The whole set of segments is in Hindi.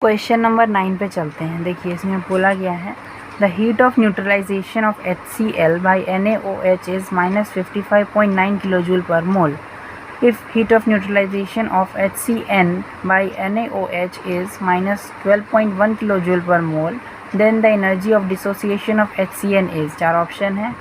क्वेश्चन नंबर 9 पे चलते हैं। देखिए इसमें बोला गया है the heat of neutralisation of HCl by NaOH is -55.9 kilojoule per mole. If heat of neutralisation of HCN by NaOH is -12.1 kilojoule per mole then the energy of dissociation of HCN is. 4 option है,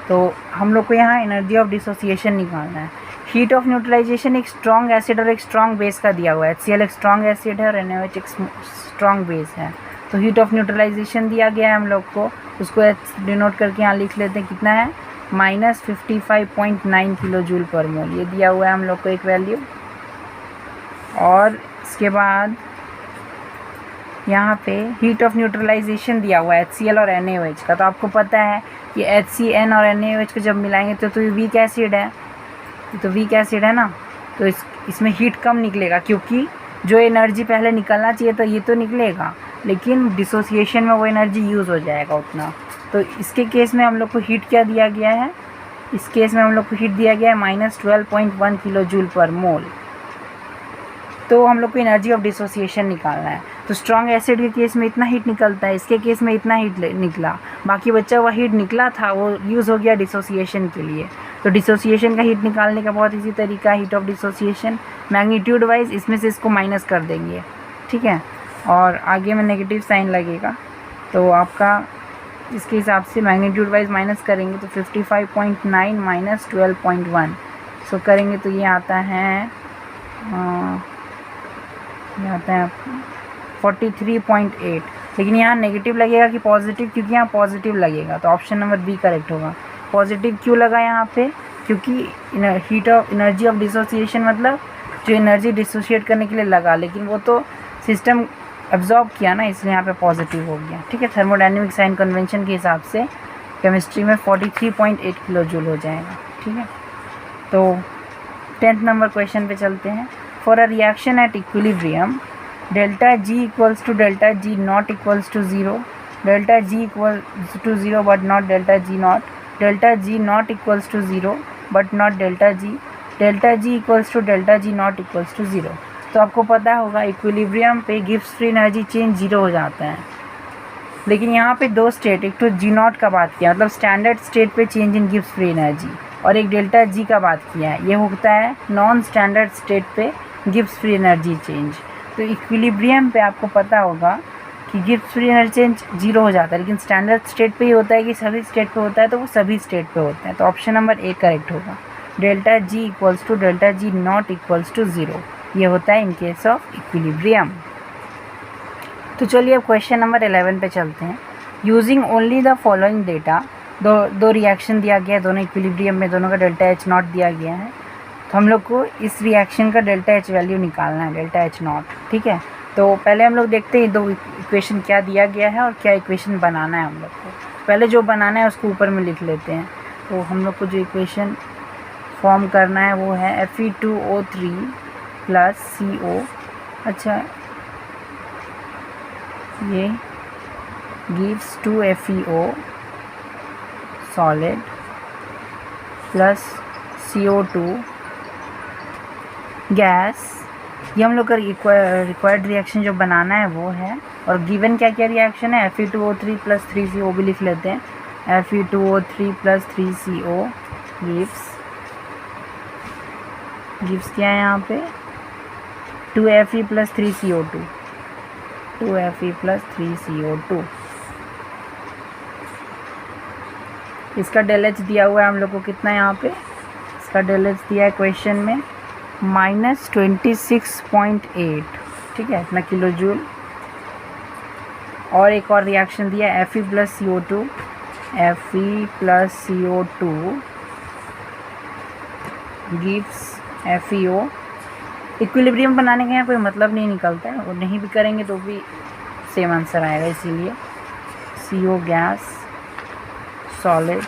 तो हम लोग को यहाँ एनर्जी ऑफ डिसोसिएशन निकालना है। हीट ऑफ न्यूट्रलाइजेशन एक स्ट्रॉन्ग एसिड और एक स्ट्रॉन्ग बेस का दिया हुआ है। HCl एक स्ट्रॉन्ग एसिड है और NaOH एक स्ट्रॉन्ग बेस है। तो हीट ऑफ न्यूट्रलाइजेशन दिया गया है हम लोग को, उसको डिनोट करके यहाँ लिख लेते हैं। कितना है? -55.9 किलो जूल पर मोल, ये दिया हुआ है हम लोग को एक वैल्यू। और इसके बाद यहाँ पे हीट ऑफ न्यूट्रलाइजेशन दिया हुआ है HCl और NaOH का। तो आपको पता है कि HCN और NaOH को जब मिलाएंगे तो ये वीक एसिड है, तो वीक एसिड है ना, तो इसमें हीट कम निकलेगा, क्योंकि जो एनर्जी पहले निकलना चाहिए तो ये तो निकलेगा, लेकिन डिसोसिएशन में वो एनर्जी यूज़ हो जाएगा उतना। तो इसके केस में हम लोग को हीट क्या दिया गया है? इस केस में हम लोग को हीट दिया गया है -12.1 किलो जूल पर मोल। तो हम लोग को एनर्जी ऑफ डिसोसिएशन निकालना है। तो स्ट्रॉन्ग एसिड के केस में इतना हीट निकलता है, इसके केस में इतना हीट निकला, बाकी बच्चा हुआ हीट निकला था वो यूज़ हो गया डिसोसिएशन के लिए। तो डिसोसिएशन का हीट निकालने का बहुत इजी तरीका है heat of dissociation. Magnitude wise इसमें से इसको माइनस कर देंगे, ठीक है, और आगे में नेगेटिव साइन लगेगा, तो आपका इसके हिसाब से मैग्नीट्यूड वाइज माइनस करेंगे तो 55.9 माइनस 12.1, सो करेंगे तो ये आता है 43.8। लेकिन यहाँ नेगेटिव लगेगा कि पॉजिटिव? क्योंकि यहाँ पॉजिटिव लगेगा, तो ऑप्शन नंबर बी करेक्ट होगा। पॉजिटिव क्यों लगा यहाँ पे? क्योंकि heat of energy of dissociation मतलब जो एनर्जी डिसोशिएट करने के लिए लगा, लेकिन वो तो सिस्टम एब्जॉर्ब किया ना, इसलिए यहाँ पे पॉजिटिव हो गया, ठीक है। थर्मोडायनेमिक साइन कन्वेंशन के हिसाब से केमिस्ट्री में 43.8 किलो जूल हो जाएगा, ठीक है। तो 10th नंबर क्वेश्चन पे चलते हैं। For a reaction at equilibrium delta G equals to delta G not equals to 0, delta G equals to 0 but not delta G not, delta G not equals to 0 but not delta G equals to delta G not equals to 0। तो आपको पता होगा इक्विलिब्रियम पे गिब्स फ्री एनर्जी चेंज 0 हो जाता है, लेकिन यहाँ पे दो स्टेट, एक तो जी नॉट का बात किया मतलब स्टैंडर्ड स्टेट पे change in Gibbs free energy, और एक डेल्टा जी का बात किया है, ये होता है नॉन स्टैंडर्ड स्टेट पे गिब्स फ्री एनर्जी चेंज। तो इक्विलिब्रियम पे आपको पता होगा कि गिब्स फ्री एनर्जी चेंज 0 हो जाता है, लेकिन स्टैंडर्ड स्टेट पे ही होता है कि सभी स्टेट पे होता है, तो वो सभी स्टेट पे होता है। तो ऑप्शन नंबर ए करेक्ट होगा। Delta G equals to delta G not equals to 0, ये होता है इन केस ऑफ इक्विलिब्रियम। तो चलिए अब क्वेश्चन नंबर 11 पे चलते हैं। Using only the following data, दो रिएक्शन दिया गया है, दोनों इक्विलिब्रियम में, दोनों का डेल्टा एच नॉट दिया गया है। तो हम लोग को इस रिएक्शन का डेल्टा एच वैल्यू निकालना है, डेल्टा एच नॉट, ठीक है। तो पहले हम लोग देखते हैं दो इक्वेशन क्या दिया गया है और क्या इक्वेशन बनाना है हम लोग को। पहले जो बनाना है उसको ऊपर में लिख लेते हैं। तो हम लोग को जो इक्वेशन फॉर्म करना है वो है Fe2O3 प्लस CO, अच्छा ये gives 2 FeO solid plus CO2 gas. ये हम लोग का रिक्वायर्ड रिएक्शन जो बनाना है वो है। और गिवन क्या क्या रिएक्शन है? Fe2O3 प्लस 3CO भी लिख लेते हैं। Fe2O3 प्लस 3CO गिव्स क्या है यहाँ पे? 2Fe plus 3CO2, 2Fe plus 3CO2। इसका डेल एच दिया हुआ है हम लोग को कितना यहाँ पे? इसका डेल एच दिया है क्वेश्चन में -26.8, ठीक है, इतना किलो जूल। और एक और रिएक्शन दिया है Fe plus CO2, Fe plus CO2 gives FeO। Equilibrium बनाने का यहाँ कोई मतलब नहीं निकलता है, और नहीं भी करेंगे तो भी सेम आंसर आएगा, इसीलिए CO gas solid.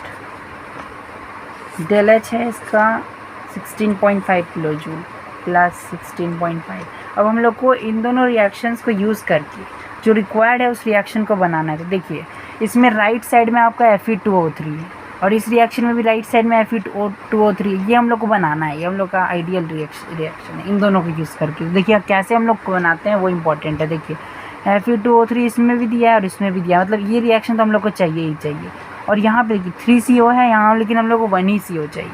Del H है इसका 16.5 किलो जूल प्लस 16.5। अब हम लोग को इन दोनों रिएक्शंस को यूज़ करके जो रिक्वायर्ड है उस रिएक्शन को बनाना है। तो देखिए इसमें राइट साइड में आपका Fe2O3 है, और इस रिएक्शन में भी राइट साइड में Fe2O3, ये हम लोग को बनाना है, ये हम लोग का आइडियल रिएक्शन है इन दोनों को यूज़ करके। देखिए कैसे हम लोग को बनाते हैं वो इम्पोर्टेंट है। देखिए Fe2O3 इसमें भी दिया है और इसमें भी दिया है, मतलब ये रिएक्शन तो हम लोग को चाहिए ही चाहिए। और यहाँ पे देखिए 3CO है यहाँ, लेकिन हम लोग को 1 ही CO चाहिए।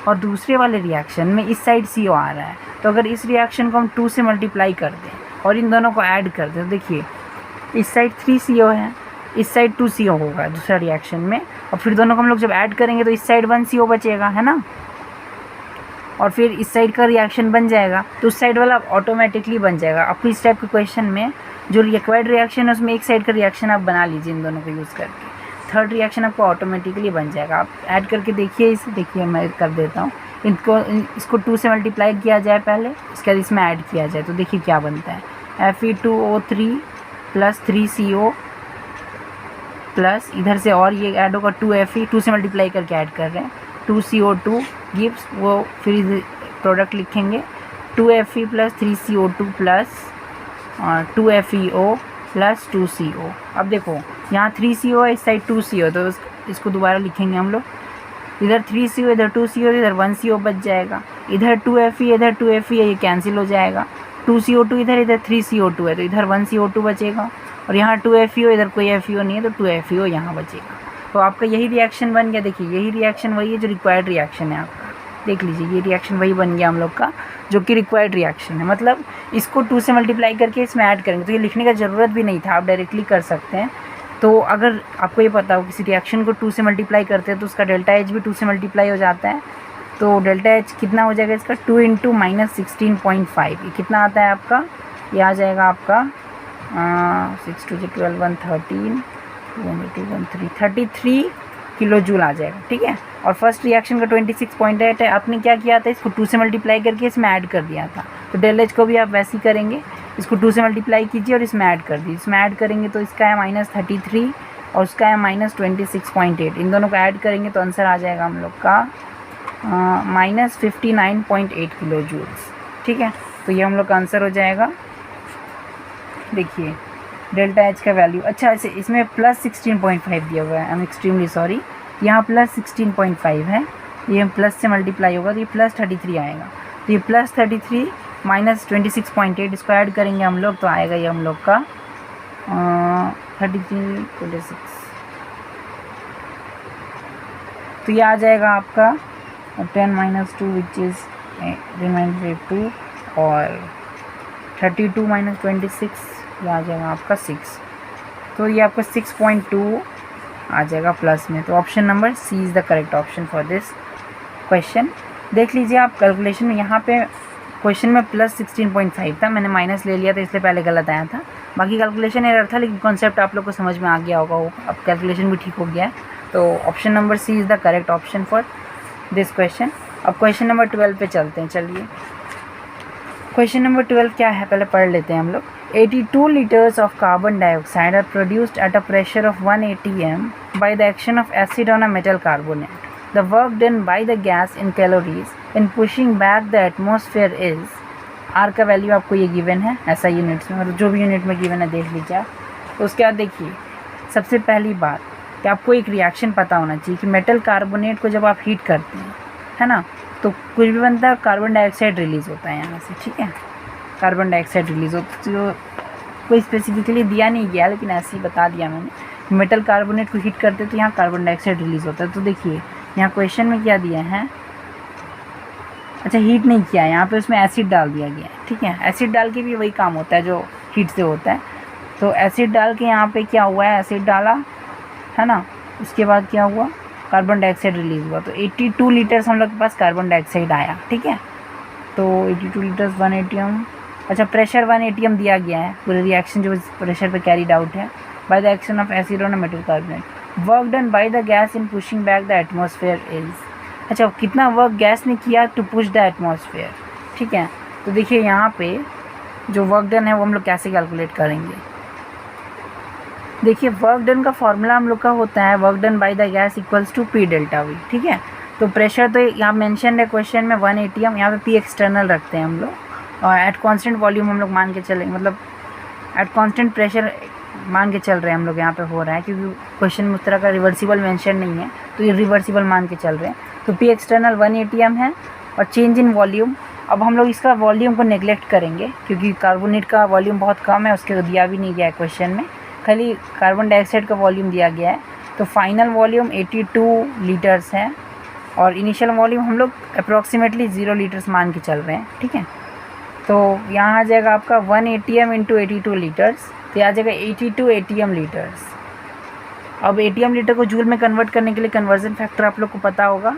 और दूसरे वाले रिएक्शन में इस साइड CO आ रहा है, तो अगर इस रिएक्शन को हम 2 से मल्टीप्लाई कर दें और इन दोनों को ऐड कर दें, तो देखिए इस साइड 3CO है, इस साइड 2CO होगा दूसरा रिएक्शन में, और फिर दोनों को हम लोग जब ऐड करेंगे तो इस साइड 1CO बचेगा, है ना। और फिर इस साइड का रिएक्शन बन जाएगा तो उस साइड वाला ऑटोमेटिकली बन जाएगा। आपको इस टाइप के क्वेश्चन में जो रिक्वायर्ड रिएक्शन है उसमें एक साइड का रिएक्शन आप बना लीजिए इन दोनों को यूज़ करके, थर्ड रिएक्शन आपको ऑटोमेटिकली बन जाएगा। आप ऐड करके देखिए इसे, देखिए मैं कर देता हूँ। इसको 2 से मल्टीप्लाई किया जाए पहले, इसके बाद इसमें ऐड किया जाए, तो देखिए क्या बनता है। Fe2O3 प्लस 3CO प्लस इधर से और ये ऐड होगा 2Fe, 2 से मल्टीप्लाई करके ऐड कर रहे हैं, 2CO2 गिव्स, वो फिर प्रोडक्ट लिखेंगे 2Fe plus 3CO2 plus 2FeO plus 2CO। अब देखो यहाँ 3CO है, इस साइड 2CO, तो इसको दोबारा लिखेंगे हम लोग, इधर 3CO इधर 2CO इधर 1CO बच जाएगा, इधर 2Fe इधर 2Fe है, ये कैंसिल हो जाएगा, 2CO2 इधर 3CO2 है तो इधर 1CO2 बचेगा, और यहाँ 2FeO इधर कोई FeO नहीं है तो 2FeO यहाँ बचेगा। तो आपका यही रिएक्शन बन गया। देखिए यही रिएक्शन वही है जो रिक्वायर्ड रिएक्शन है आपका, देख लीजिए ये रिएक्शन वही बन गया हम लोग का जो कि रिक्वायर्ड रिएक्शन है। मतलब इसको 2 से मल्टीप्लाई करके इसमें ऐड करेंगे, तो ये लिखने का ज़रूरत भी नहीं था, आप डायरेक्टली कर सकते हैं। तो अगर आपको ये पता हो किसी रिएक्शन को 2 से मल्टीप्लाई करते हैं तो उसका डेल्टा H भी 2 से मल्टीप्लाई हो जाता है, तो डेल्टा H कितना हो जाएगा इसका 2 × -16.5, ये कितना आता है आपका, ये आ जाएगा आपका 6 2 12 1 13 2 1 33 किलो जूल आ जाएगा, ठीक है। और फर्स्ट रिएक्शन का 26.8 है, आपने क्या किया था, इसको 2 से मल्टीप्लाई करके इसमें ऐड कर दिया था, तो डेल H को भी आप वैसे ही करेंगे, इसको 2 से मल्टीप्लाई कीजिए और इसमें ऐड कर दीजिए, इसमें ऐड करेंगे तो इसका है -33 और उसका है -26.8, इन दोनों को ऐड करेंगे तो आंसर आ जाएगा हम लोग का -59.8 किलो जूल्स, ठीक है। तो ये हम लोग का आंसर हो जाएगा। देखिए डेल्टा H का वैल्यू, अच्छा ऐसे इसमें +16.5 दिया हुआ है, आई एम एक्सट्रीमली सॉरी, यहाँ +16.5 है, ये प्लस से मल्टीप्लाई होगा तो ये +33 आएगा, तो ये +33 -26.8 इसको ऐड करेंगे हम लोग तो आएगा ये हम लोग का 33.6, तो ये आ जाएगा आपका 10 - 2 विच इज़ रिमाइंडर 2 और 32 - 26 ये आ जाएगा आपका 6, तो ये आपका 6.2 आ जाएगा प्लस में। तो option number C is the correct option for this question. देख लीजिए आप कैलकुलेशन में, यहाँ पे क्वेश्चन में +16.5 था, मैंने माइनस ले लिया था इसलिए पहले गलत आया था, बाकी कैलकुलेशन एरर था, लेकिन कॉन्सेप्ट आप लोग को समझ में आ गया होगा, अब कैलकुलेशन भी ठीक हो गया है। तो option number C is the correct option for this question. अब क्वेश्चन नंबर 12 पे चलते हैं, चलिए क्वेश्चन नंबर 12 क्या है पहले पढ़ लेते हैं हम लोग। 82 liters of carbon dioxide are produced at a pressure of 1 atm by the action of acid on a metal carbonate. The work done by the gas in calories in pushing back the atmosphere is, R का वैल्यू आपको ये गिवन है ऐसा यूनिट्स में, मतलब जो भी यूनिट में गिवन है देख लीजिए आप। तो उसके बाद देखिए सबसे पहली बात कि आपको एक रिएक्शन पता होना चाहिए कि मेटल कार्बोनेट को जब आप हीट करते हैं, है ना, तो कुछ भी बनता है, कार्बन डाइऑक्साइड रिलीज़ होता है यहाँ से, ठीक है, कार्बन डाइऑक्साइड रिलीज़ होता है, जो कोई स्पेसिफिकली दिया नहीं गया लेकिन ऐसे ही बता दिया मैंने। मेटल कार्बोनेट को हीट करते तो यहाँ कार्बन डाइऑक्साइड रिलीज़ होता है। तो देखिए यहाँ क्वेश्चन में क्या दिया है, अच्छा हीट नहीं किया है यहाँ पे, उसमें एसिड डाल दिया गया है, ठीक है, एसिड डाल के भी वही काम होता है जो हीट से होता है। तो एसिड डाल के यहाँ पे क्या हुआ है, एसिड डाला है ना, उसके बाद क्या हुआ, कार्बन डाइऑक्साइड रिलीज़ हुआ, तो 82 लीटर्स हम लोग के पास कार्बन डाइऑक्साइड आया, ठीक है। तो 82 लीटर्स 1 atm, अच्छा प्रेशर 1 atm दिया गया है, पूरे रिएक्शन जो प्रेशर पे कैरीड आउट है by the action of acid on a metal carbonate. Work done by the gas in pushing back the atmosphere is, अच्छा कितना वर्क गैस ने किया टू पुश द एटमॉस्फेयर, ठीक है। तो देखिए यहाँ पे जो वर्क डन है वो हम लोग कैसे कैलकुलेट करेंगे, देखिए वर्क डन का फॉर्मूला हम लोग का होता है work done by the gas equals to P delta V, ठीक है। तो प्रेशर तो यहाँ मेंशन है क्वेश्चन में 1 atm, यहाँ पे P एक्सटर्नल रखते हैं हम लोग, और एट कांस्टेंट वॉल्यूम हम लोग मान के चलेंगे, मतलब एट कांस्टेंट प्रेशर मान के चल रहे हैं हम लोग, यहाँ पे हो रहा है क्योंकि क्वेश्चन में उस तरह का रिवर्सिबल मेंशन नहीं है तो ये रिवर्सिबल मान के चल रहे हैं। तो P एक्सटर्नल 1 atm है और चेंज इन वॉल्यूम अब हम लोग इसका वॉल्यूम को नेगलेक्ट करेंगे क्योंकि कार्बोनेट का वॉल्यूम बहुत कम है, उसके दिया भी नहीं गया है क्वेश्चन में, खाली कार्बन डाइऑक्साइड का वॉल्यूम दिया गया है। तो फाइनल वॉल्यूम 82 लीटर्स है और इनिशियल वॉल्यूम हम लोग अप्रॉक्सीमेटली 0 लीटर्स मान के चल रहे हैं, ठीक है। तो यहाँ आ जाएगा आपका 1 ATM इंटू 82 लीटर्स, तो आ जाएगा 82 ATM लीटर्स। अब ATM लीटर को जूल में कन्वर्ट करने के लिए कन्वर्जन फैक्टर आप लोग को पता होगा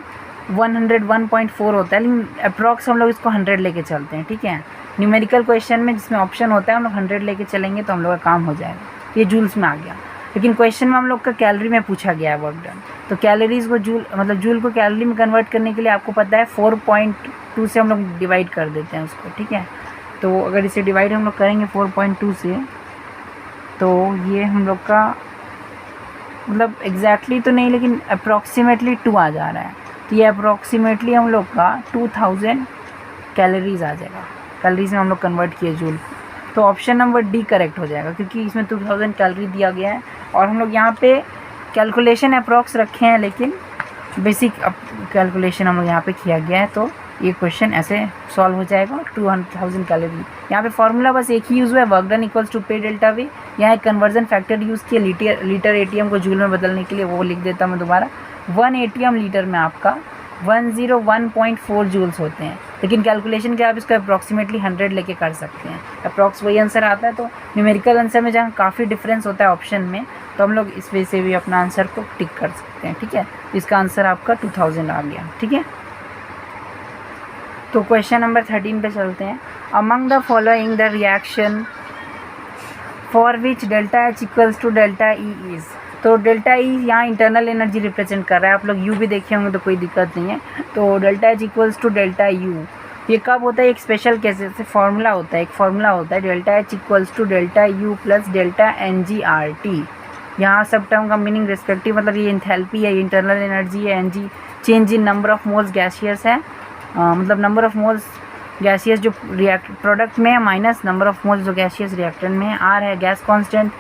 101.4 होता है, लेकिन अप्रॉक्स हम लोग इसको 100 लेके चलते हैं, ठीक है। न्यूमेरिकल क्वेश्चन में जिसमें ऑप्शन होता है हम लोग 100 लेके चलेंगे तो हम लोग का काम हो जाएगा, ये जूल्स में आ गया। लेकिन क्वेश्चन में हम लोग का कैलोरी में पूछा गया है वर्क डन, तो कैलोरीज़ को जूल मतलब जूल को कैलोरी में कन्वर्ट करने के लिए आपको पता है 4.2 से हम लोग डिवाइड कर देते हैं उसको, ठीक है। तो अगर इसे डिवाइड हम लोग करेंगे 4.2 से, तो ये हम लोग का मतलब एग्जैक्टली तो नहीं लेकिन अप्रॉक्सीमेटली 2 आ जा रहा है। तो ये अप्रॉक्सीमेटली हम लोग का 2000 कैलोरीज आ जाएगा, कैलोरीज में हम लोग कन्वर्ट किए जूल को। तो ऑप्शन नंबर डी करेक्ट हो जाएगा क्योंकि इसमें 2000 कैलोरी दिया गया है और हम लोग यहाँ पे कैलकुलेशन अप्रॉक्स रखे हैं, लेकिन बेसिक कैलकुलेशन हम लोग यहाँ पे किया गया है। तो ये क्वेश्चन ऐसे सॉल्व हो जाएगा 2000 कैलोरी। यहाँ पे फॉर्मूला बस एक ही यूज़ हुआ है, वर्क डन इक्वल्स टू पे डेल्टा वी। यहाँ एक कन्वर्जन फैक्टर यूज़ किया लीटर ATM को जूल में बदलने के लिए, वो लिख देता हूँ मैं दोबारा। 1 ATM लीटर में आपका 101.4 जूल्स होते हैं, लेकिन कैलकुलेशन के आप इसको अप्रॉक्सीमेटली 100 लेके कर सकते हैं, अप्रॉक्स वही आंसर आता है। तो न्यूमेरिकल आंसर में जहाँ काफ़ी डिफरेंस होता है ऑप्शन में, तो हम लोग इस वजह से भी अपना आंसर को टिक कर सकते हैं, ठीक है। इसका आंसर आपका 2000 आ गया, ठीक है। तो क्वेश्चन नंबर 13 पे चलते हैं। Among the following the reaction for which delta H equals to delta E is. तो डेल्टा ई यहाँ इंटरनल एनर्जी रिप्रेजेंट कर रहा है, आप लोग यू भी देखे होंगे तो कोई दिक्कत नहीं है। तो delta H equals to delta U, ये कब होता है, एक स्पेशल केस से फार्मूला होता है, एक फार्मूला होता है delta H equals to delta U plus delta NGRT। यहाँ सब टर्म का मीनिंग रिस्पेक्टिव, मतलब ये इंथैल्पी है, इंटरनल एनर्जी है, NG change in number of moles gaseous है, मतलब नंबर ऑफ मोल्स गैसियस जो रिएक्ट प्रोडक्ट में है माइनस नंबर ऑफ मोल्स जो गैसियस रिएक्टेंट में है। R है गैस कांस्टेंट,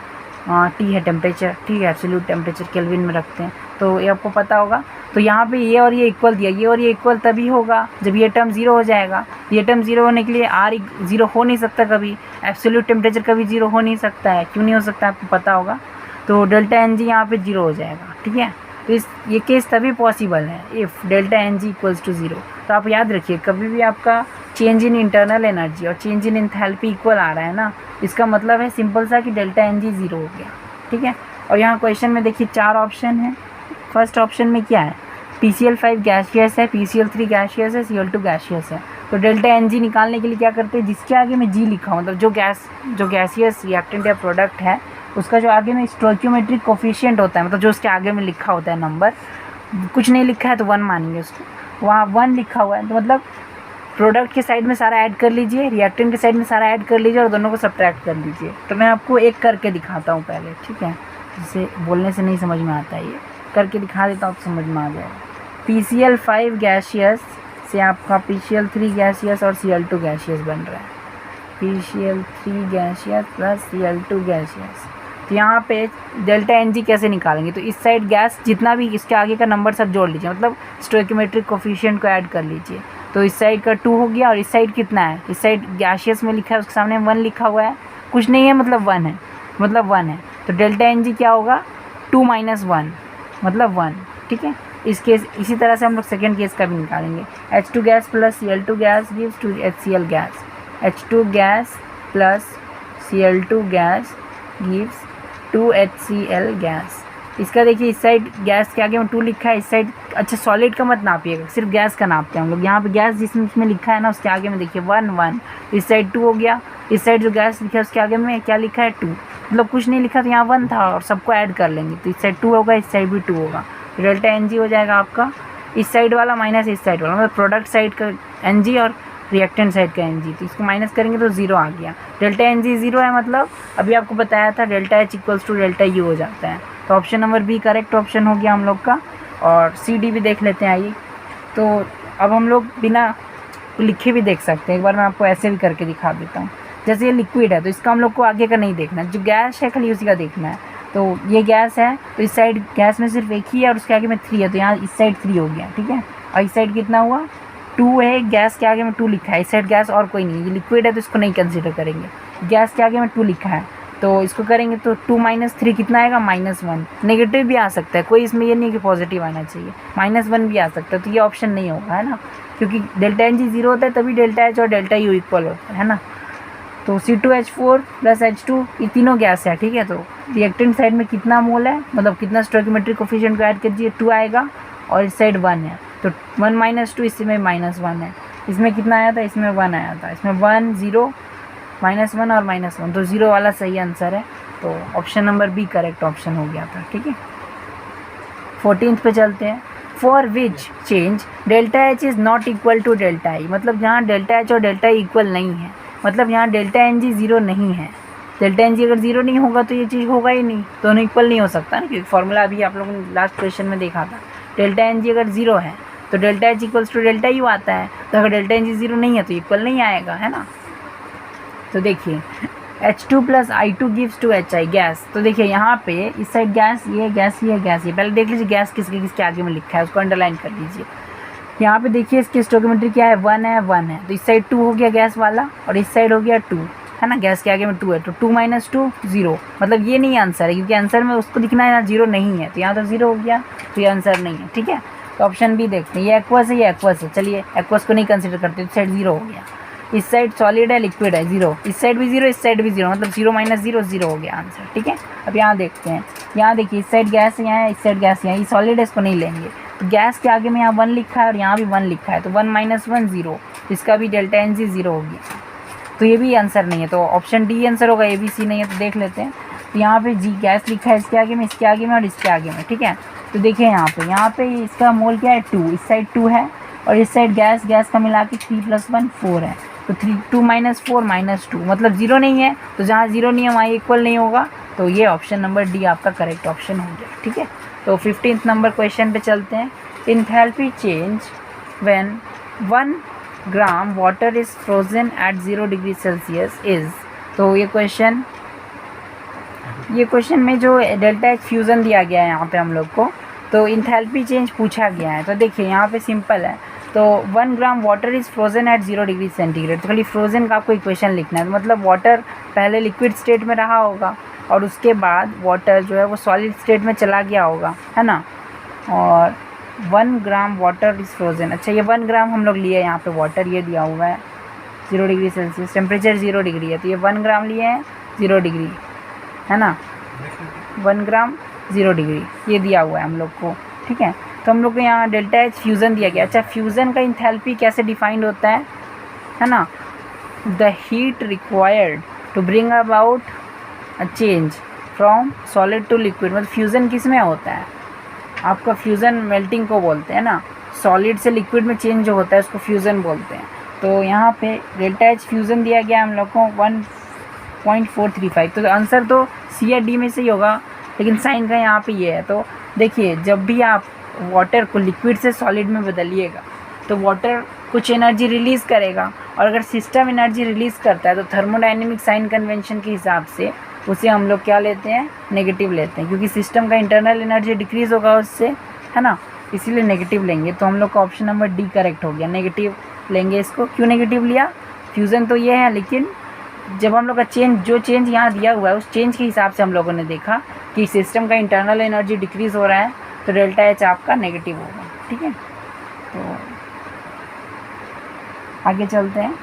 T है टेम्परेचर, ठीक है, एब्सोल्यूट टेम्परेचर केल्विन में रखते हैं, तो ये आपको पता होगा। तो यहाँ पे ये और ये इक्वल दिया, ये और ये इक्वल तभी होगा जब ये टर्म 0 हो जाएगा। ये टर्म 0 होने के लिए R 0 हो नहीं सकता कभी, एब्सोल्यूट टेम्परेचर कभी 0 हो नहीं सकता है, क्यों नहीं हो सकता आपको पता होगा। तो डेल्टा NG यहाँ पे 0 हो जाएगा, ठीक है। तो ये केस तभी पॉसिबल है if delta NG equals to 0। तो आप याद रखिए कभी भी आपका चेंज इन इंटरनल एनर्जी और चेंज इन एंथैल्पी इक्वल आ रहा है ना, इसका मतलब है सिंपल सा कि डेल्टा NG 0 हो गया, ठीक है। और यहाँ क्वेश्चन में देखिए 4 ऑप्शन है। फर्स्ट ऑप्शन में क्या है, PCl5 गैसियस है, PCl3 गैसियस है, Cl2 गैसियस है। तो डेल्टा NG निकालने के लिए क्या करते हैं, जिसके आगे में G लिखा हो, मतलब जो गैसियस रिएक्टेंट या प्रोडक्ट है उसका जो आगे में स्टोइकियोमेट्रिक कोफिशिएंट होता है, मतलब जो उसके आगे में लिखा होता है नंबर, कुछ नहीं लिखा है तो 1 मानेंगे उसको, वहाँ 1 लिखा हुआ है तो मतलब प्रोडक्ट के साइड में सारा ऐड कर लीजिए, रिएक्टेंट के साइड में सारा ऐड कर लीजिए और दोनों को सब्ट्रैक्ट कर लीजिए। तो मैं आपको एक करके दिखाता हूँ पहले, ठीक है, जिसे बोलने से नहीं समझ में आता है, ये करके दिखा देता हूँ तो समझ में आ जाएगा। PCl5 गैसियस से आपका PCl3 गैसियस और Cl2 गैसियस बन रहा है, PCl3 gaseous plus Cl2 gaseous. तो यहाँ पे डेल्टा NG कैसे निकालेंगे, तो इस साइड गैस जितना भी इसके आगे का नंबर सब जोड़ लीजिए, मतलब स्टोइकियोमेट्रिक कोफिशिएंट को ऐड कर लीजिए। तो इस साइड का 2 हो गया और इस साइड कितना है, इस साइड गैसियस में लिखा है उसके सामने 1 लिखा हुआ है, कुछ नहीं है मतलब 1 है, मतलब 1 है। तो डेल्टा NG क्या होगा, 2 - 1 मतलब 1, ठीक है। इस केस इसी तरह से हम लोग सेकेंड केस का भी निकालेंगे। H2 gas plus Cl2 gas gives 2HCl gas, H2 gas plus Cl2 gas gives 2HCl gas. इसका देखिए इस साइड गैस के आगे में 2 लिखा है, इस साइड अच्छा सॉलिड का मत नापिएगा, सिर्फ गैस का नापते हैं हम लोग। यहाँ पे गैस जिसमें लिखा है ना उसके आगे में देखिए 1 1, इस साइड 2 हो गया, इस साइड जो गैस लिखा है उसके आगे में क्या लिखा है 2, मतलब कुछ नहीं लिखा तो यहाँ 1 था और सबको ऐड कर लेंगे तो इस साइड 2 होगा, इस साइड भी 2 होगा। डेल्टा NG हो जाएगा आपका इस साइड वाला माइनस इस साइड वाला, मतलब प्रोडक्ट साइड का NG और रिएक्टेंट साइड का NG, तो इसको माइनस करेंगे तो 0 आ गया। डेल्टा NG 0 है, मतलब अभी आपको बताया था delta H equals to delta U हो जाता है। तो option number B correct option हो गया हम लोग का। और CD भी देख लेते हैं, आइए। तो अब हम लोग बिना लिखे भी देख सकते हैं, एक बार मैं आपको ऐसे भी करके दिखा देता हूँ। जैसे ये लिक्विड है तो इसका हम लोग को आगे का नहीं देखना, जो गैस है खाली उसी का देखना है। तो ये गैस है तो इस साइड गैस में सिर्फ एक ही है और उसके आगे में 3 है, तो यहाँ इस साइड 3 हो गया, ठीक है। और इस साइड कितना हुआ 2 है, गैस के आगे में 2 लिखा है, इस साइड गैस और कोई नहीं, ये लिक्विड है तो इसको नहीं कंसिडर करेंगे। गैस के आगे में 2 लिखा है तो इसको करेंगे तो 2 - 3 कितना आएगा -1। नेगेटिव भी आ सकता है, कोई इसमें ये नहीं कि पॉजिटिव आना चाहिए, -1 भी आ सकता है, तो ये ऑप्शन नहीं होगा, है ना, क्योंकि डेल्टा एन जी 0 होता है तभी डेल्टा एच और डेल्टा यू इक्वल होता है ना। तो C2H4 + H2 ये तीनों गैस है, ठीक है। तो रिएक्टेंट साइड में कितना मोल है, मतलब कितना स्टोइकियोमेट्रिक कोफिशिएंट को ऐड कीजिए, 2 आएगा, और इस साइड 1 है, तो 1 - 2 इसमें -1 है। इसमें कितना आया था, इसमें 1 आया था, इसमें 1 0 -1 और -1, तो 0 वाला सही आंसर है। तो option number B correct option हो गया था, ठीक है। 14th पे चलते हैं। For which change delta H is not equal to delta I, मतलब जहाँ डेल्टा एच और डेल्टा ई इक्वल नहीं है, मतलब यहाँ डेल्टा एन जी 0 नहीं है। डेल्टा एन जी अगर 0 नहीं होगा तो ये चीज़ होगा ही नहीं, दोनों इक्वल नहीं हो सकता ना, क्योंकि फॉर्मूला अभी आप लोगों ने लास्ट क्वेश्चन में देखा था। डेल्टा एन जी अगर 0 है तो delta H equals to delta U आता है, तो अगर डेल्टा एन जी 0 नहीं है तो इक्वल नहीं आएगा, है ना। तो देखिए H2 + I2 gives to HI gas, तो देखिए यहाँ पे इस साइड गैस, ये गैस, ये गैस, ये पहले देख लीजिए गैस किसके किसके आगे में लिखा है, उसको अंडरलाइन कर लीजिए। यहाँ पे देखिए इसकी स्टोइकियोमेट्री क्या है, 1 है, 1 है, तो इस साइड 2 हो गया गैस वाला, और इस साइड हो गया 2, है ना, गैस के आगे में 2 है, तो 2 - 2 0, मतलब ये नहीं आंसर है, क्योंकि आंसर में उसको दिखना है, यहाँ 0 नहीं है, तो यहाँ तो 0 हो गया, तो ये आंसर नहीं है, ठीक है। तो ऑप्शन बी देखते हैं, ये एक्वस है, ये एक्वस है, चलिए एक्वस को नहीं कंसिडर करते, इस साइड 0 हो गया, इस साइड सॉलिड है, लिक्विड है, 0, इस साइड भी 0, इस साइड भी 0, मतलब 0 - 0 0 हो गया आंसर, ठीक है। अब यहाँ देखते हैं, यहाँ देखिए इस साइड गैस यहाँ है, इस साइड गैस यहाँ, ये सॉलिड है, इसको नहीं लेंगे, तो गैस के आगे में यहाँ 1 लिखा है और यहाँ भी 1 लिखा है, तो 1 - 1 0, इसका भी डेल्टा एन जी 0 हो गया, तो ये भी आंसर नहीं है, तो ऑप्शन डी आंसर होगा, ABC नहीं है, तो देख लेते हैं। तो यहाँ पे जी गैस लिखा है इसके आगे में, इसके आगे में और इसके आगे में, ठीक है। तो देखिए यहाँ पे इसका मोल क्या है, 2, इस साइड 2 है, और इस साइड गैस का मिला के 3 + 1 4 है, तो 2 - 4 - 2, मतलब 0 नहीं है, तो जहाँ 0 नहीं है वहाँ इक्वल नहीं होगा, तो ये ऑप्शन नंबर डी आपका करेक्ट ऑप्शन हो गया, ठीक है। तो 15th नंबर क्वेश्चन पे चलते हैं। Enthalpy change when 1 gram water is frozen at 0 degree Celsius is, तो ये क्वेश्चन में जो डेल्टा एच फ्यूज़न दिया गया है यहाँ पे हम लोग को, तो इंथैल्पी चेंज पूछा गया है। तो देखिए यहाँ पे सिंपल है, तो 1 gram water is frozen at 0 degree centigrade, तो खाली फ्रोजन का आपको इक्वेशन लिखना है, तो मतलब वाटर पहले लिक्विड स्टेट में रहा होगा और उसके बाद वाटर जो है वो सॉलिड स्टेट में चला गया होगा, है ना। और 1 ग्राम वाटर इज़ फ्रोजन, अच्छा ये 1 ग्राम हम लोग लिए यहाँ पे वाटर, ये दिया हुआ है 0 डिग्री सेल्सियस, टेम्परेचर 0 डिग्री है, तो ये 1 ग्राम लिए हैं 0 डिग्री, है ना, 1 ग्राम 0 डिग्री ये दिया हुआ है हम लोग को, ठीक है। तो हम लोग को यहाँ डेल्टा एच फ्यूज़न दिया गया। अच्छा फ्यूज़न का इंथैल्पी कैसे डिफाइंड होता है ना, the heat required to bring about a change from solid to liquid, मतलब फ्यूज़न किस में होता है, आपका फ्यूज़न मेल्टिंग को बोलते हैं ना, सॉलिड से लिक्विड में चेंज जो होता है उसको फ्यूज़न बोलते हैं। तो यहाँ पे डेल्टा एच फ्यूज़न दिया गया हम लोग को 1.435, तो आंसर तो सी या डी में से ही होगा, लेकिन साइन का यहाँ पे ये है। तो देखिए जब भी आप वाटर को लिक्विड से सॉलिड में बदलिएगा तो वाटर कुछ एनर्जी रिलीज़ करेगा, और अगर सिस्टम एनर्जी रिलीज़ करता है तो थर्मोडाइनमिक साइन कन्वेंशन के हिसाब से उसे हम लोग क्या लेते हैं, नेगेटिव लेते हैं, क्योंकि सिस्टम का इंटरनल एनर्जी डिक्रीज़ होगा उससे, है ना, इसीलिए नेगेटिव लेंगे। तो हम लोग का ऑप्शन नंबर डी करेक्ट हो गया, नेगेटिव लेंगे इसको। क्यों नेगेटिव लिया, फ्यूज़न तो ये है, लेकिन जब हम लोग का जो चेंज यहाँ दिया हुआ है उस चेंज के हिसाब से हम लोगों ने देखा कि सिस्टम का इंटरनल एनर्जी डिक्रीज़ हो रहा है, तो डेल्टा एच आपका नेगेटिव होगा, ठीक है। तो आगे चलते हैं।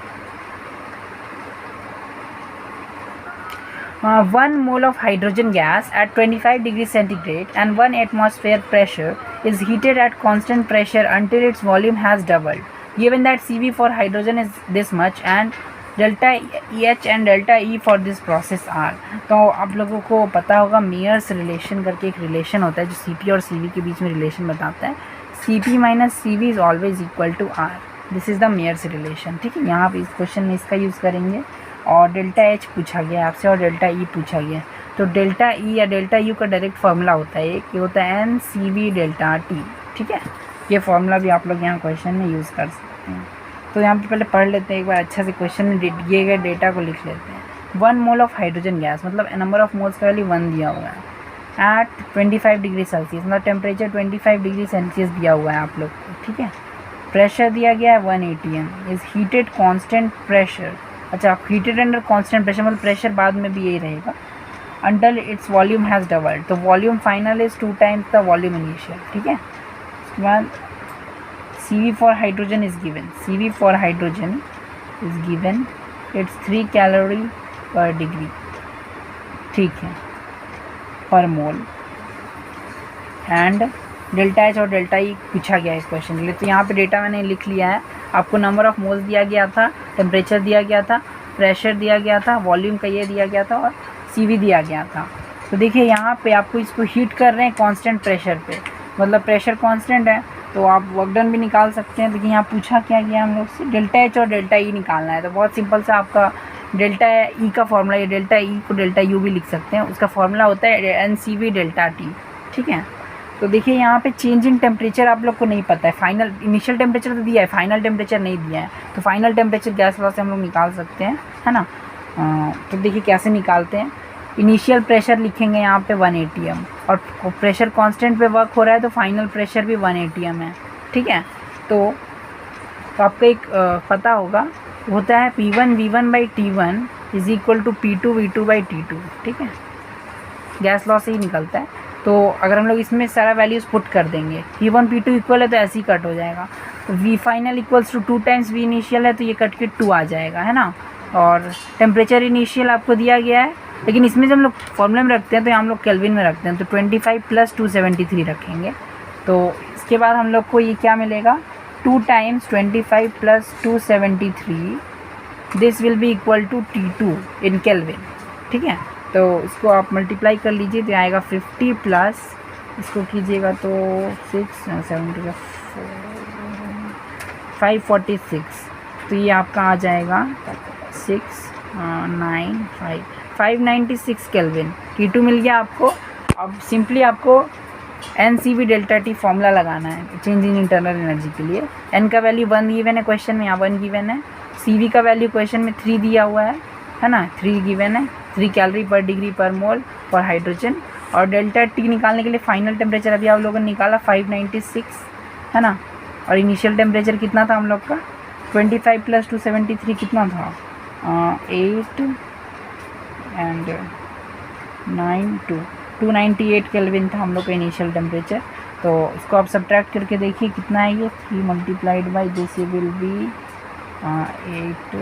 1 mole of hydrogen gas at 25 degrees centigrade and 1 atmosphere pressure is heated at constant pressure until its volume has doubled. Given that Cv for hydrogen is this much and delta H and delta E for this process are, तो आप लोगों को पता होगा मेयर्स रिलेशन करके एक रिलेशन होता है जो Cp और Cv के बीच में रिलेशन बताता है। Cp - Cv is always equal to R, this is the Mayer's relation, ठीक है। यहाँ पे इस क्वेश्चन में इसका यूज़ करेंगे। और डेल्टा एच पूछा गया आपसे और डेल्टा ई पूछा गया, तो डेल्टा ई या डेल्टा यू का डायरेक्ट फार्मूला होता है, ये होता है n C V delta T, ठीक है। ये फार्मूला भी आप लोग यहाँ क्वेश्चन में यूज़ कर सकते हैं। तो यहाँ पे पहले पढ़ लेते हैं एक बार अच्छा से, क्वेश्चन में दिए गए डेटा को लिख लेते हैं। 1 मोल ऑफ हाइड्रोजन गैस, मतलब नंबर ऑफ मोल्स का वैल्यू 1 दिया हुआ है एट 25 डिग्री सेल्सियस, मतलब टेम्परेचर 25 डिग्री सेल्सियस दिया हुआ है आप लोग को, ठीक है। प्रेशर दिया गया है 1 atm, is heated constant pressure. अच्छा, हीटेड अंडर कांस्टेंट प्रेशर मतलब प्रेशर बाद में भी यही रहेगा, until its volume has doubled, तो volume final is 2 times the volume initial. ठीक है, उसके बाद CV for hydrogen is given, CV for hydrogen is given, its 3 calorie per degree. ठीक है, per mole, and delta H और डेल्टा ई पूछा गया है इस क्वेश्चन के लिए। तो यहाँ पे डेटा मैंने लिख लिया है, आपको नंबर ऑफ मोल्स दिया गया था, टेम्परेचर दिया गया था, प्रेशर दिया गया था, वॉल्यूम का ये दिया गया था और CV दिया गया था। तो देखिए यहाँ पे आपको इसको हीट कर रहे हैं कांस्टेंट प्रेशर पे, मतलब प्रेशर कांस्टेंट है तो आप वर्क डन भी निकाल सकते हैं। लेकिन यहाँ पूछा क्या गया हम लोग से, डेल्टा एच और डेल्टा ई निकालना है। तो बहुत सिंपल सा आपका डेल्टा ई का फॉर्मूला, ये डेल्टा ई को डेल्टा यू भी लिख सकते हैं, उसका फॉर्मूला होता है NCV डेल्टा टी। ठीक है, तो देखिए यहाँ पे चेंज इन टेम्परेचर आप लोग को नहीं पता है, फाइनल इनिशियल टेम्परेचर तो दिया है, फाइनल टेम्परेचर नहीं दिया है। तो फाइनल टेम्परेचर गैस लॉ से हम लोग निकाल सकते हैं, है ना। तो देखिए कैसे निकालते हैं, इनिशियल प्रेशर लिखेंगे यहाँ पे 1 atm, और प्रेशर कांस्टेंट पे वर्क हो रहा है तो फाइनल प्रेशर भी 1 atm है। ठीक है, तो आपको एक पता होगा, होता है P1 V1 by T1 is equal to P2 V2 by T2। ठीक है, गैस लॉ से ही निकलता है। तो अगर हम लोग इसमें सारा वैल्यूज़ पुट कर देंगे, P1 P2 इक्वल है तो ऐसे ही कट हो जाएगा, तो V final equals to 2 times V initial है तो ये कट के 2 आ जाएगा, है ना। और टेम्परेचर इनिशियल आपको दिया गया है, लेकिन इसमें जब हम लोग फॉर्मूले में रखते हैं तो हम लोग केल्विन में रखते हैं, तो 25 + 273 रखेंगे। तो इसके बाद हम लोग को ये क्या मिलेगा, 2 times 25 + 273, this will be equal to T2 in Kelvin. ठीक है, तो इसको आप मल्टीप्लाई कर लीजिए तो आएगा 50 प्लस इसको कीजिएगा तो 670 546, तो ये आपका आ जाएगा 596 केल्विन। T2 मिल गया आपको। अब सिंपली आपको NCV डेल्टा टी फॉर्मूला लगाना है चेंज इन इंटरनल एनर्जी के लिए। N का वैल्यू 1 गिवन है क्वेश्चन में, यहाँ 1 गिवन है। CV का वैल्यू क्वेश्चन में 3 दिया हुआ है ना, 3 गिवन है, 3 कैलोरी पर डिग्री पर मोल फॉर हाइड्रोजन। और डेल्टा टी निकालने के लिए फाइनल टेम्परेचर अभी आप लोगों ने निकाला 596, है ना। और इनिशियल टेम्परेचर कितना था हम लोग का, 25 + 273 कितना था, 8 एंड 9 298 केल्विन था हम लोग का इनिशियल टेम्परेचर। तो इसको आप सब्ट्रैक्ट करके देखिए कितना है ये, 3 multiplied by this will B 8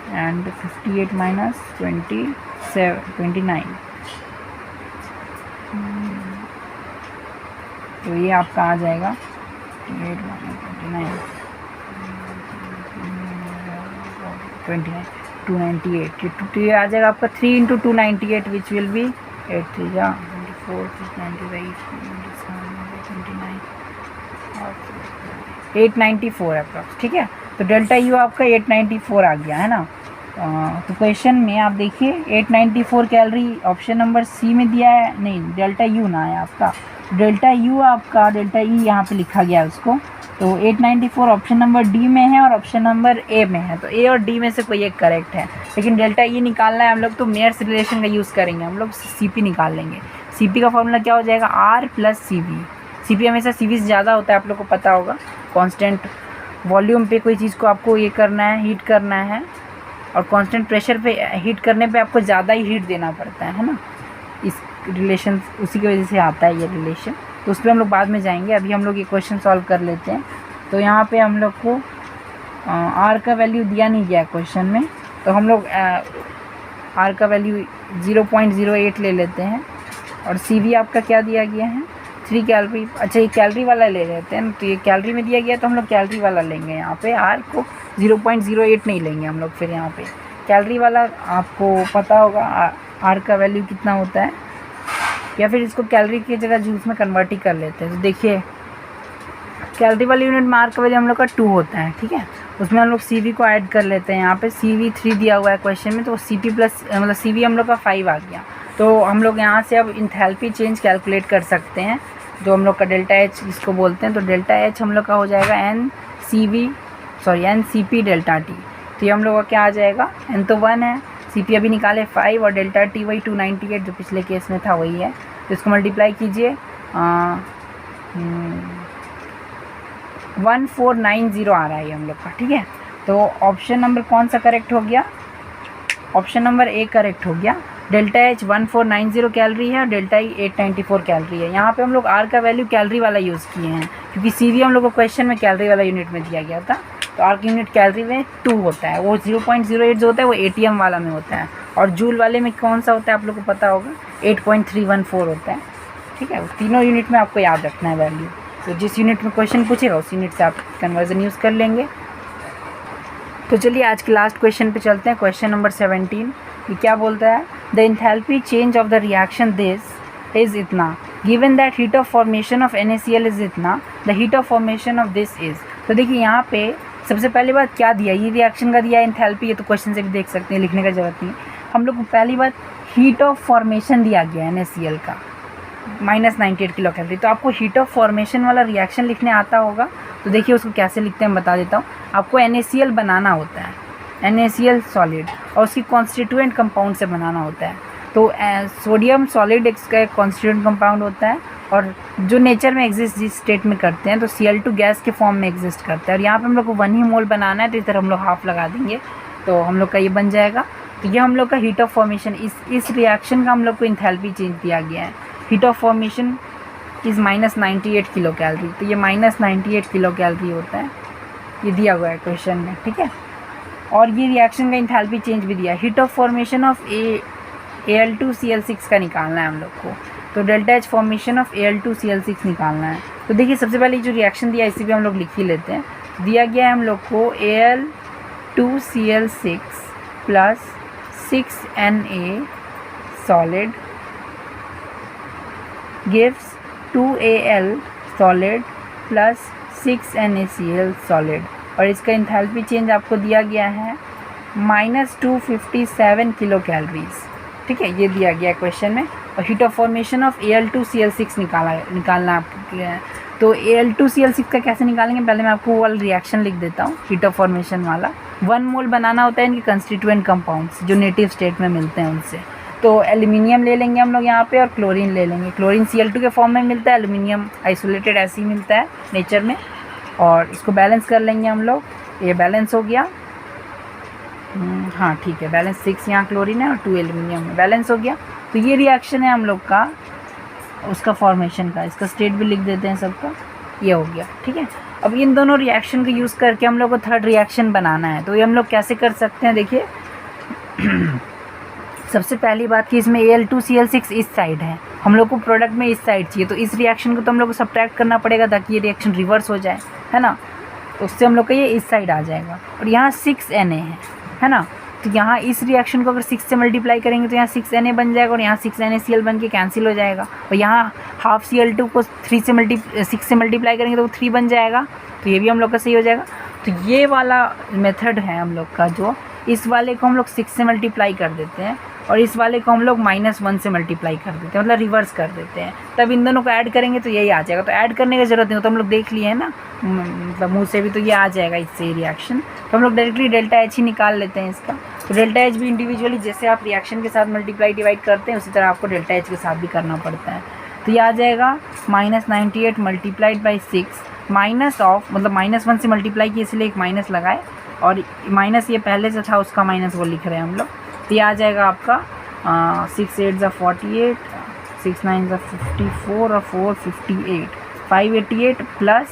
and 58 minus 29, तो ये आपका आ जाएगा 8 29 298, तो ये आ जाएगा आपका 3 × 298 विच विल बी 8 3 जा 24 95 894 अप्रॉक्स। ठीक है, तो डेल्टा यू आपका 894 आ गया, है ना। तो क्वेश्चन में आप देखिए 894 कैलोरी ऑप्शन नंबर सी में दिया है, नहीं डेल्टा यू ना है आपका, डेल्टा यू आपका डेल्टा ई यहाँ पे लिखा गया है उसको। तो 894 ऑप्शन नंबर डी में है और ऑप्शन नंबर ए में है, तो ए और डी में से कोई एक करेक्ट है। लेकिन डेल्टा ई निकालना है हम लोग तो मेयर्स रिलेशन का यूज़ करेंगे, हम लोग CP निकाल लेंगे। CP का फॉर्मूला क्या हो जाएगा, R + CV। CP हमेशा CV से ज़्यादा होता है, आप लोग को पता होगा। कांस्टेंट वॉल्यूम पे कोई चीज़ को आपको ये करना है, हीट करना है, और कांस्टेंट प्रेशर पे हीट करने पे आपको ज़्यादा ही हीट देना पड़ता है ना। इस रिलेशन उसी की वजह से आता है ये रिलेशन, तो उस पर हम लोग बाद में जाएंगे। अभी हम लोग ये क्वेश्चन सॉल्व कर लेते हैं। तो यहाँ पे हम लोग को R का वैल्यू दिया नहीं गया क्वेश्चन में, तो हम लोग R का वैल्यू 0.08 ले लेते हैं। और CV आपका क्या दिया गया है, 3 कैलोरी। अच्छा, ये कैलोरी वाला ले लेते हैं, तो ये कैलोरी में दिया गया तो हम लोग कैलोरी वाला लेंगे। यहाँ पे R को 0.08 नहीं लेंगे हम लोग, फिर यहाँ पे कैलोरी वाला आपको पता होगा R का वैल्यू कितना होता है, या फिर इसको कैलोरी की जगह जूस में कन्वर्ट ही कर लेते हैं। तो देखिए कैलोरी वाली यूनिट में R का वैल्यू हम लोग का 2 होता है, ठीक है। उसमें हम लोग CV को ऐड कर लेते हैं। यहाँ पे CV 3 दिया हुआ है क्वेश्चन में, तो CP प्लस मतलब CV हम लोग का 5 आ गया। तो हम लोग यहाँ से अब इंथैल्पी चेंज कैलकुलेट कर सकते हैं, जो हम लोग का डेल्टा H जिसको बोलते हैं। तो डेल्टा H हम लोग का हो जाएगा NCP डेल्टा T। तो ये हम लोग का क्या आ जाएगा, N तो 1 है, CP अभी निकाले 5 और डेल्टा T वही 298 जो पिछले केस में था वही है। तो इसको मल्टीप्लाई कीजिए 1490 आ रहा है ये हम लोग का, ठीक है। तो ऑप्शन नंबर कौन सा करेक्ट हो गया? ऑप्शन नंबर ए करेक्ट हो गया। डेल्टा एच 1490 कैलोरी है और डेल्टा ई 894 कैलोरी है। यहाँ पे हम लोग आर का वैल्यू कैलोरी वाला यूज़ किए हैं क्योंकि सीधी हम लोग को क्वेश्चन में कैलोरी वाला यूनिट में दिया गया था। तो आर की यूनिट कैलोरी में 2 होता है, वो 0.08 जो होता है वो एटीएम वाला में होता है, और जूल वाले में कौन सा होता है आप लोग को पता होगा, 8.314 होता है, ठीक है। तीनों यूनिट में आपको याद रखना है वैल्यू। तो जिस यूनिट में क्वेश्चन पूछेगा उस यूनिट से आप कन्वर्जन यूज़ कर लेंगे। तो चलिए आज के लास्ट क्वेश्चन पे चलते हैं, क्वेश्चन नंबर 17। ये क्या बोलता है? The enthalpy change of the reaction this is इतना, given that heat of formation of NaCl is इतना, the heat of formation of this is. तो देखिए यहाँ पे सबसे पहली बात क्या दिया, ये रिएक्शन का दिया एंथैल्पी, ये तो क्वेश्चन से भी देख सकते हैं, लिखने का जरूरत नहीं है। हम लोग को पहली बात हीट ऑफ फॉर्मेशन दिया गया है NaCl का -98 किलो कैलोरी। तो आपको हीट ऑफ फॉर्मेशन वाला रिएक्शन लिखने आता होगा। तो देखिए उसको कैसे लिखते हैं बता देता हूँ। आपको NaCl बनाना होता है, NaCl सॉलिड, और उसकी कॉन्स्टिट्यूएंट कंपाउंड से बनाना होता है। तो सोडियम सॉलिड इसका एक कॉन्स्टिट्यूएंट कंपाउंड होता है, और जो नेचर में एग्जिस्ट जिस स्टेट में करते हैं तो Cl2 गैस के फॉर्म में एग्जिस्ट करता है। और यहाँ पे हम लोग को 1 ही मोल बनाना है, तो इस तरह हम लोग हाफ लगा देंगे तो हम लोग का ये बन जाएगा। तो ये हम लोग का हीट ऑफ फॉर्मेशन, इस रिएक्शन का हम लोग को इंथैल्पी चेंज दिया गया है। Heat of formation is -98 kilo calorie. तो ये -98 किलो कैलोरी होता है, ये दिया हुआ है क्वेश्चन में, ठीक है। और ये रिएक्शन का इंथैल्पी चेंज भी दिया है। Heat of formation of Al2Cl6 का निकालना है हम लोग को। तो delta H formation of Al2Cl6 निकालना है। तो देखिए सबसे पहले जो रिएक्शन दिया इसी भी हम लोग लिख ही लेते हैं। दिया गया है हम लोग को Al2Cl6 plus 6Na solid gives 2Al solid plus 6NaCl solid, और इसका इंथैल्पी चेंज आपको दिया गया है -257 किलो कैलोरीज, ठीक है। ये दिया गया है क्वेश्चन में। और heat of formation of Al2Cl6 निकालना आपको है। तो Al2Cl6 का कैसे निकालेंगे, पहले मैं आपको वो वाला रिएक्शन लिख देता हूँ, हीट ऑफ फॉर्मेशन वाला। 1 मोल बनाना होता है इनके कंस्टिट्यूएंट कंपाउंड्स जो नेटिव स्टेट में मिलते हैं उनसे। तो एल्यूमिनियम ले लेंगे हम लोग यहाँ पे, और क्लोरीन ले लेंगे। क्लोरीन Cl2 के फॉर्म में मिलता है, एल्यूमिनियम आइसोलेटेड ऐसे ही मिलता है नेचर में। और इसको बैलेंस कर लेंगे हम लोग, ये बैलेंस हो गया। हाँ ठीक है, बैलेंस 6 यहाँ क्लोरीन है और 2 एल्यूमिनियम है, बैलेंस हो गया। तो ये रिएक्शन है हम लोग का उसका फॉर्मेशन का, इसका स्टेट भी लिख देते हैं सबका, ये हो गया, ठीक है। अब इन दोनों रिएक्शन को यूज़ करके हम लोग को थर्ड रिएक्शन बनाना है। तो ये हम लोग कैसे कर सकते हैं, देखिए सबसे पहली बात कि इसमें Al2Cl6 इस साइड है, हम लोग को प्रोडक्ट में इस साइड चाहिए। तो इस रिएक्शन को तो हम लोग को सब्ट्रैक्ट करना पड़ेगा ताकि ये रिएक्शन रिवर्स हो जाए, है ना। तो उससे हम लोग का ये इस साइड आ जाएगा, और यहाँ 6Na है ना। तो यहाँ इस रिएक्शन को अगर 6 से मल्टीप्लाई करेंगे तो यहाँ 6Na बन जाएगा, और यहाँ 6NaCl बन के कैंसिल हो जाएगा। और यहाँ हाफ Cl2 को 6 से मल्टीप्लाई करेंगे तो वो 3 बन जाएगा, तो ये भी हम लोग का सही हो जाएगा। तो ये वाला मेथड है हम लोग का, जो इस वाले को हम लोग 6 से मल्टीप्लाई कर देते हैं और इस वाले को हम लोग -1 से मल्टीप्लाई कर देते हैं, मतलब रिवर्स कर देते हैं। तब इन दोनों को ऐड करेंगे तो यही आ जाएगा। तो ऐड करने की ज़रूरत नहीं हो, तो हम लोग देख लिए हैं ना, मतलब मुँह से भी, तो ये आ जाएगा इससे रिएक्शन। तो हम लोग डायरेक्टली डेल्टा एच ही निकाल लेते हैं इसका। तो डेल्टा एच भी इंडिविजुअली जैसे आप रिएक्शन के साथ मल्टीप्लाई डिवाइड करते हैं उसी तरह आपको डेल्टा एच के साथ भी करना पड़ता है। तो ये आ जाएगा -98 मल्टीप्लाइड बाई 6 माइनस ऑफ, मतलब -1 से मल्टीप्लाई किए इसलिए एक माइनस लगाए, और माइनस ये पहले से था उसका माइनस वो लिख रहे हैं हम लोग। तो ये आ जाएगा आपका 6 8 48, 6 9 54 और 4 58, 588 प्लस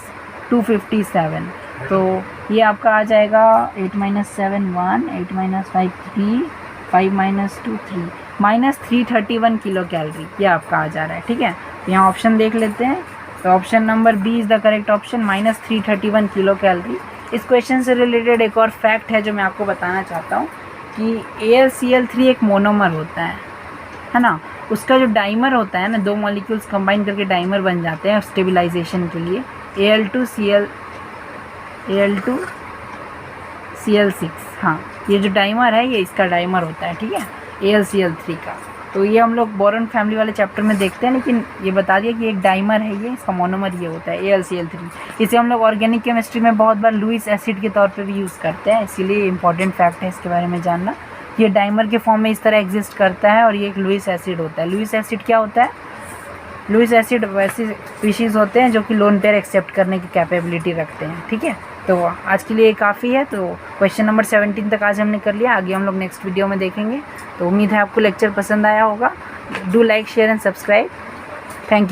257। तो ये आपका आ जाएगा 8 - 7 1, 8 - 5 3, 5 - 2 3, -331 किलो कैलोरी ये आपका आ जा रहा है, ठीक है। तो यहाँ ऑप्शन देख लेते हैं। तो option number B is the correct option, -331 kilo calorie. इस क्वेश्चन से रिलेटेड एक और फैक्ट है जो मैं आपको बताना चाहता हूँ कि AlCl3 एक मोनोमर होता है ना। उसका जो डाइमर होता है ना, 2 मॉलिक्यूल्स कंबाइन करके डाइमर बन जाते हैं स्टेबलाइजेशन के लिए। Al2Cl6, हाँ ये जो डाइमर है ये इसका डाइमर होता है, ठीक है, AlCl3 का। तो ये हम लोग बोरॉन फैमिली वाले चैप्टर में देखते हैं, लेकिन ये बता दिया कि एक डाइमर है ये, इसका मोनोमर ये होता है AlCl3। इसे हम लोग ऑर्गेनिक केमिस्ट्री में बहुत बार लुईस एसिड के तौर पे भी यूज़ करते हैं, इसीलिए इंपॉर्टेंट फैक्ट है इसके बारे में जानना। ये डाइमर के फॉर्म में इस तरह एग्जिस्ट करता है और ये एक लुईस एसिड होता है। लुईस एसिड क्या होता है? लुईस एसिड वैसे स्पीशीज़ होते हैं जो कि लोन पेयर एक्सेप्ट करने की कैपेबिलिटी रखते हैं। ठीक है, तो आज के लिए काफ़ी है। तो क्वेश्चन नंबर 17 तक आज हमने कर लिया, आगे हम लोग नेक्स्ट वीडियो में देखेंगे। तो उम्मीद है आपको लेक्चर पसंद आया होगा। Do like, share and subscribe. Thank you.